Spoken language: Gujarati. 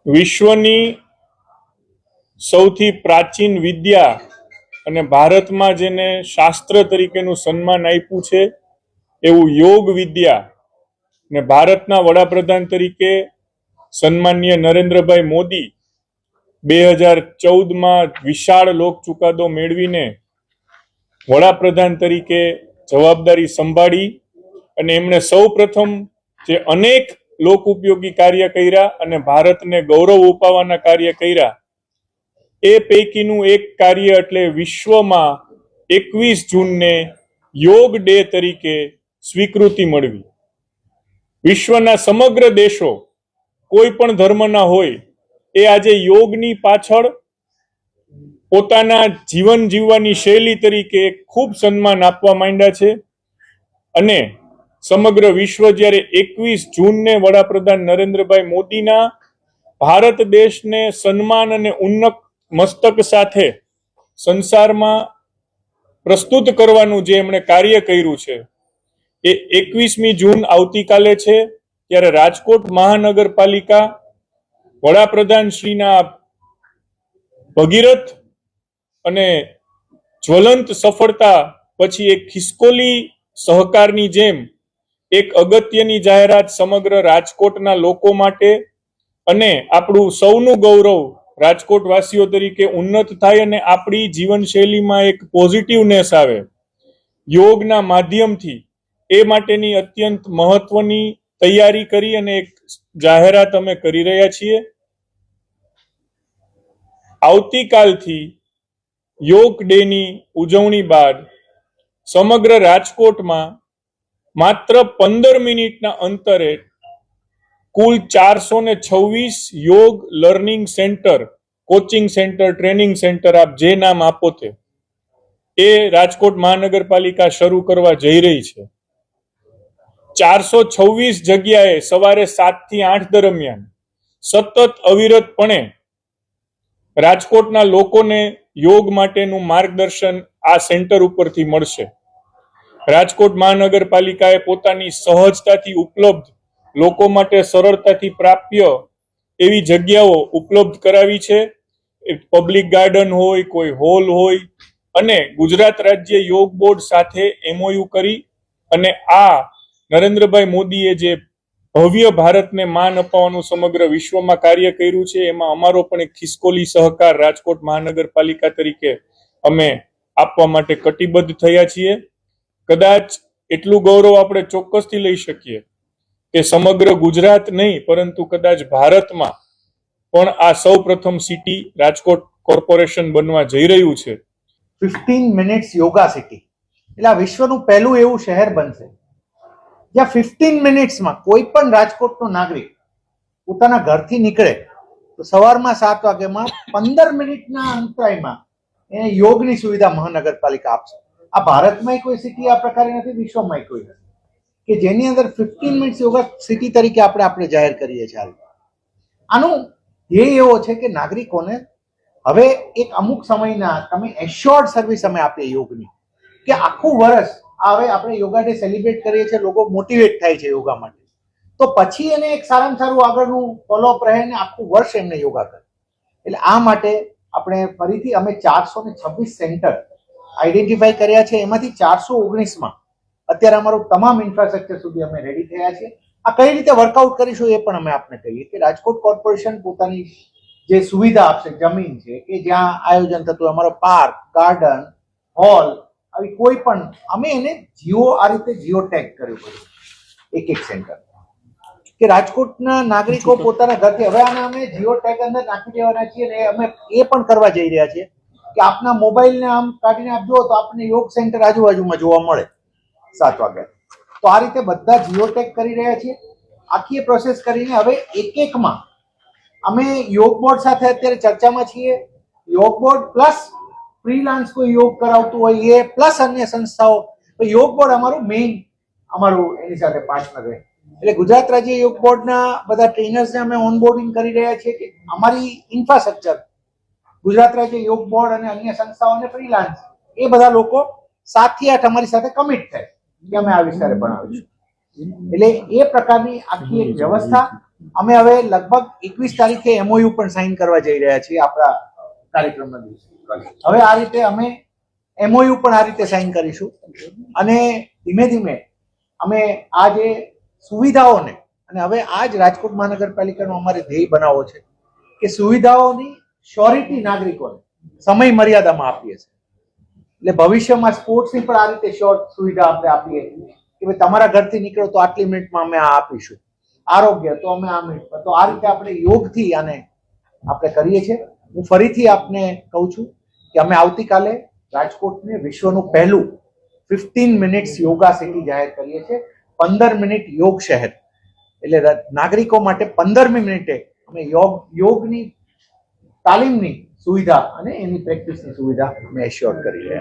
વિશ્વની સૌથી પ્રાચીન વિદ્યા અને ભારતમાં જેને શાસ્ત્ર તરીકેનું સન્માન આપ્યું છે એવું યોગ વિદ્યા ને ભારતના વડાપ્રધાન તરીકે સન્માનીય નરેન્દ્રભાઈ મોદી 2014માં વિશાળ લોક ચુકાદો મેળવીને વડાપ્રધાન તરીકે જવાબદારી સંભાળી અને એમણે સૌ પ્રથમ જે અનેક લોક ઉપયોગી કાર્ય કર્યા અને ભારતને ગૌરવ અપાવવાના કાર્ય કર્યા એ પૈકીનું એક કાર્ય એટલે વિશ્વમાં 21 જૂનને યોગ ડે તરીકે સ્વીકૃતિ મળવી. વિશ્વના સમગ્ર દેશો કોઈ પણ ધર્મના હોય એ આજે યોગની પાછળ પોતાના જીવન જીવવાની શૈલી તરીકે ખૂબ સન્માન આપવા માંડ્યા છે અને સમગ્ર વિશ્વ જ્યારે 21 જૂનને વડાપ્રધાન નરેન્દ્રભાઈ મોદીના ભારત દેશને સન્માન અને ઉન્નત મસ્તક સાથે સંસારમાં પ્રસ્તુત કરવાનું જે એમણે કાર્ય કર્યું છે એ 21મી જૂન આવતીકાલે છે. ત્યારે રાજકોટ મહાનગરપાલિકા વડાપ્રધાન શ્રીના ભગીરથ અને જ્વલંત સફળતા પછી એક ખિસકોલી સહકારની જેમ એક અગત્યની જાહેરાત સમગ્ર રાજકોટના લોકો માટે અને આપણું સૌનું ગૌરવ રાજકોટ વાસીઓ તરીકે ઉન્નત થાય અને આપણી જીવનશૈલીમાં એક પોઝિટિવનેસ આવે યોગના માધ્યમથી એ માટેની અત્યંત મહત્વની તૈયારી કરી અને એક જાહેરાત અમે કરી રહ્યા છીએ. આવતીકાલથી યોગ ડેની ઉજવણી બાદ સમગ્ર રાજકોટમાં માત્ર 15 મિનિટના અંતરે કુલ 426 યોગ learning centre, coaching centre, training centre, આપ જે નામ આપો તે એ રાજકોટ મહાનગરપાલિકા શરૂ કરવા જઈ રહી છે. 426 જગ્યાએ સવારે 7 થી 8 દરમિયાન સતત અવિરતપણે રાજકોટના લોકોને યોગ માટેનું માર્ગદર્શન આ સેન્ટર ઉપરથી મળશે. રાજકોટ મહાનગરપાલિકાએ પોતાની સહજતાથી ઉપલબ્ધ, લોકો માટે સરળતાથી પ્રાપ્ય એવી જગ્યાઓ ઉપલબ્ધ કરાવી છે. પબ્લિક ગાર્ડન હોય, કોઈ હોલ હોય અને ગુજરાત રાજ્ય યોગ બોર્ડ સાથે MOU કરી અને આ નરેન્દ્રભાઈ મોદીએ જે ભવ્ય ભારતને માન અપાવવાનું સમગ્ર વિશ્વમાં કાર્ય કર્યું છે એમાં અમારો પણ એક ખિસકોલી સહકાર રાજકોટ મહાનગરપાલિકા તરીકે અમે આપવા માટે કટિબદ્ધ થયા છીએ. કદાચ એટલું ગૌરવ આપણે ચોક્કસથી લઈ શકીએ કે સમગ્ર ગુજરાત નહીં પરંતુ કદાચ ભારતમાં પણ આ સૌ પ્રથમ સિટી રાજકોટ કોર્પોરેશન બનવા જઈ રહ્યું છે. 15 મિનિટ્સ યોગા સિટી એટલે આ વિશ્વનું પહેલું એવું શહેર બનશે જ્યાં 15 મિનિટ્સમાં કોઈ પણ રાજકોટનો નાગરિક પોતાના ઘરથી નીકળે તો સવારમાં 7 વાગ્યામાં 15 મિનિટના અંતરાયમાં એને યોગની સુવિધા મહાનગરપાલિકા આપશે. આ ભારતમાં કોઈ સિટી આ પ્રકારે નથી, વિશ્વમાં કોઈ નથી કે જેની અંદર 15 મિનિટ્સ યોગા સિટી તરીકે આપણે જાહેર કરીએ છીએ. આનું ધ્યેય એવો છે કે નાગરિકોને હવે એક અમુક સમયના તમે એશ્યોર્ડ સર્વિસ અમે આપીએ યોગની કે આખું વર્ષ હવે આપણે યોગા ડે સેલિબ્રેટ કરીએ છીએ, લોકો મોટિવેટ થાય છે યોગા માટે, તો પછી એને એક સારામાં સારું આગળનું ફોલોઅપ રહે ને આખું વર્ષ એમને યોગા કરે. એટલે આ માટે આપણે ફરીથી અમે 426 સેન્ટર આઈડેન્ટિફાઈ કર્યા છે. એમાંથી 419માં અત્યારે અમારું તમામ ઇન્ફ્રાસ્ટ્રક્ચર સુધી અમે રેડી થયા છે. આ કઈ રીતે વર્કઆઉટ કરીશું એ પણ અમે આપને કહીએ કે રાજકોટ કોર્પોરેશન પોતાની જે સુવિધા આપશે, જમીન છે કે જ્યાં આયોજન થતું અમારો પાર્ક, ગાર્ડન, હોલ, આવી કોઈ પણ અમે એને આ રીતે જીઓ ટેગ કર્યું બધું એક સેન્ટર કે રાજકોટના નાગરિકો પોતાના ઘરથી હવે આને અમે જીઓ ટેગ અંદર નાખી દેવાના છીએ અને અમે એ પણ કરવા જઈ રહ્યા છીએ કે આપના મોબાઈલને આમ કાઢીને આપ જુઓ તો આપણને યોગ સેન્ટર આજુબાજુમાં જોવા મળે 7 વાગ્યા. તો આ રીતે બધા જીઓ ટેગ કરી રહ્યા છીએ. આખી એ પ્રોસેસ કરીને હવે એકમાં અમે યોગ બોર્ડ સાથે અત્યારે ચર્ચામાં છીએ. યોગ બોર્ડ પ્લસ ફ્રીલાન્સ કોઈ યોગ કરાવતું હોય એ પ્લસ અન્ય સંસ્થાઓ, તો યોગ બોર્ડ અમારું મેઇન એની સાથે પાર્ટનર રહે. એટલે ગુજરાત રાજ્ય યોગ બોર્ડના બધા ટ્રેનર્સને અમે ઓનબોર્ડિંગ કરી રહ્યા છીએ કે અમારી ઇન્ફ્રાસ્ટ્રક્ચર ગુજરાત રાજ્ય યોગ બોર્ડ અને અન્ય સંસ્થાઓને ફ્રીલાન્સ એ બધા લોકો 7 થી 8 અમારી સાથે કમિટ થાય કે અમે આ વિસ્તારે ભણાવીશું. એટલે એ પ્રકારની આખી એક વ્યવસ્થા અમે હવે લગભગ 21 તારીખે MOU પણ સાઇન કરવા જઈ રહ્યા છીએ આપણા કાર્યક્રમના દિવસે. હવે આ રીતે અમે MOU પણ આ રીતે સાઇન કરીશું અને ધીમે ધીમે અમે આ જે સુવિધાઓને અને હવે આ જ રાજકોટ મહાનગરપાલિકાનો અમારે ધ્યેય બનાવવો છે કે સુવિધાઓની શ્યોરિટી નાગરિકોને સમય મર્યાદામાં આપીએ છીએ. એટલે ભવિષ્યમાં સ્પોર્ટ્સની પણ આ રીતે શોર્ટ સુવિધા આપણે આપીએ કે ભાઈ તમારા ઘરથી નીકળો તો આટલી મિનિટમાં અમે આ આપીશું, આરોગ્ય તો અમે આ મિનિટમાં. તો આ રીતે આપણે યોગથી આને આપણે કરીએ છીએ. હું ફરીથી આપને કહું છું કે અમે આવતીકાલે રાજકોટને વિશ્વનું પહેલું 15 મિનિટ્સ યોગા સિટી જાહેર કરીએ છીએ. 15 મિનિટ યોગ શહેર એટલે નાગરિકો માટે 15મી મિનિટે અમે યોગની તાલીમની સુવિધા અને એની પ્રેક્ટિસની સુવિધા અમે એશ્યોર કરી રહ્યા છીએ.